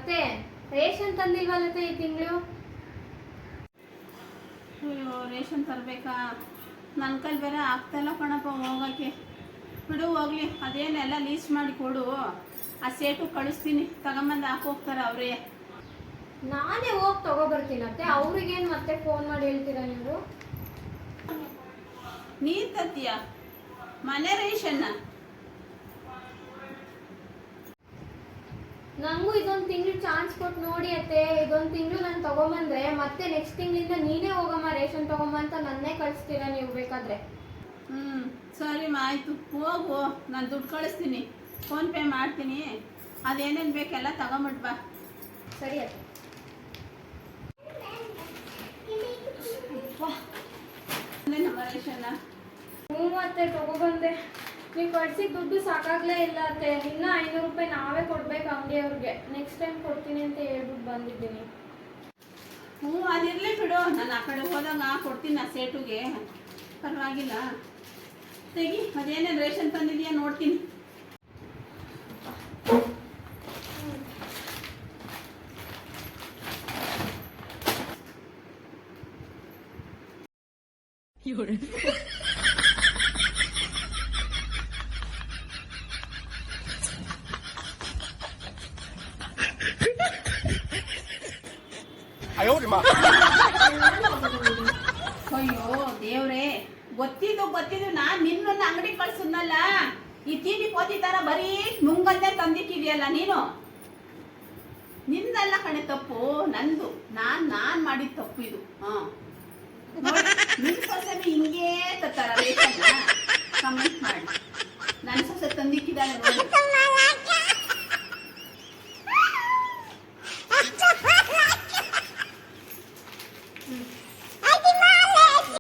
ಅತ್ತೆ ರೇಷನ್ ತಂದಿಲ್ವಲ್ಲತ್ತೆ ಈ ತಿಂಗಳು? ಅಯ್ಯೋ ರೇಷನ್ ತರಬೇಕಾ? ನನ್ನ ಕೈಲಿ ಬೇರೆ ಆಗ್ತಾಯಿಲ್ಲ ಕಣಪ್ಪ ಹೋಗೋಕ್ಕೆ. ಬಿಡು ಹೋಗ್ಲಿ, ಅದೇನೆಲ್ಲ ಲೀಸ್ಟ್ ಮಾಡಿ ಕೊಡು, ಆ ಸೇಟು ಕಳಿಸ್ತೀನಿ, ತಗೊಂಬಂದು ಹಾಕೋಗ್ತಾರೆ ಅವರೇ. ನಾನೇ ಹೋಗಿ ತಗೊಬರ್ತೀನತ್ತೆ. ಅವ್ರಿಗೇನು ಮತ್ತೆ ಫೋನ್ ಮಾಡಿ ಹೇಳ್ತೀರಾ ನೀವು? ನೀನು ತತ್ತೀಯ ಮನೆ ರೇಷನ್ನ? ನಂಗೂ ಇದೊಂದು ತಿಂಗಳು ಚಾನ್ಸ್ ಕೊಟ್ಟು ನೋಡಿ ಅತ್ತೆ. ಇದೊಂದು ತಿಂಗಳು ನಾನು ತಗೊಂಬಂದ್ರೆ ಮತ್ತೆ ನೆಕ್ಸ್ಟ್ ತಿಂಗಳಿಂದ ನೀನೇ ಹೋಗಮ್ಮ ರೇಷನ್ ತಗೊಂಬ ಅಂತ ನನ್ನೇ ಕಳಿಸ್ತೀರಾ ನೀವು ಬೇಕಾದ್ರೆ. ಸರಿ ಆಯಿತು, ಹೋಗು, ನಾನು ದುಡ್ಡು ಕಳಿಸ್ತೀನಿ, ಫೋನ್ಪೇ ಮಾಡ್ತೀನಿ, ಅದೇನೇನು ಬೇಕೆಲ್ಲ ತಗೊಂಬಿಟ್ಟು ಬಾ. ಸರಿ ಅತ್ತೆ. ನಮ್ಮ ರೇಷನ್ನ ಹ್ಞೂ ಅತ್ತೆ ತಗೊಬಂದೆ. ನೀವು ಕಳ್ಸಿದ ದುಡ್ಡು ಸಾಕಾಗ್ಲೇ ಇಲ್ಲ ಅತ್ತೆ. ಇನ್ನೂ 500 ರೂಪಾಯಿ ನಾವೇ ಕೊಡ್ಬೇಕು ಅಂಗಡಿಯವ್ರಿಗೆ. ನೆಕ್ಸ್ಟ್ ಟೈಮ್ ಕೊಡ್ತೀನಿ ಅಂತ ಹೇಳ್ಬಿಟ್ಟು ಬಂದಿದ್ದೀನಿ. ಅದಿರಲಿ ಬಿಡು, ನಾನು ಆ ಕಡೆ ಹೋದಾಗ ಕೊಡ್ತೀನಿ ಆ ಸೇಟುಗೆ, ಪರವಾಗಿಲ್ಲ. ತೆಗಿ, ಅದೇನೇನು ರೇಷನ್ ತಂದಿದೆಯಾ ನೋಡ್ತೀನಿ. ಅಯ್ಯೋ ದೇವ್ರೇ, ಗೊತ್ತಿದ್ದು ನಾನ್ ನಿನ್ನನ್ನ ಅಂಗಡಿ ಕಳ್ಸದ್ನಲ್ಲ, ಈ ತೀಟಿ ಕೋತಿ ತರ ಬರೀ ನುಂಗಲ್ಲೇ ತಂದಿಟ್ಟಿದ್ಯಲ್ಲ ನೀನು. ನಿಂದಲ್ಲ ಕಣೆ ತಪ್ಪು, ನಂದು. ನಾನ್ ಮಾಡಿದ ತಪ್ಪು ಇದು. ನಿನ್ ಸೊಸೆನು ಹಿಂಗೇ ತತ್ತಾರ ರೇಷನ್ನ ಕಮೆಂಟ್ ಮಾಡಿ. ನನ್ನ ಸೊಸೆ ತಂದಿಟ್ಟಿದ್ದಾಳೆ ನೋಡಿ.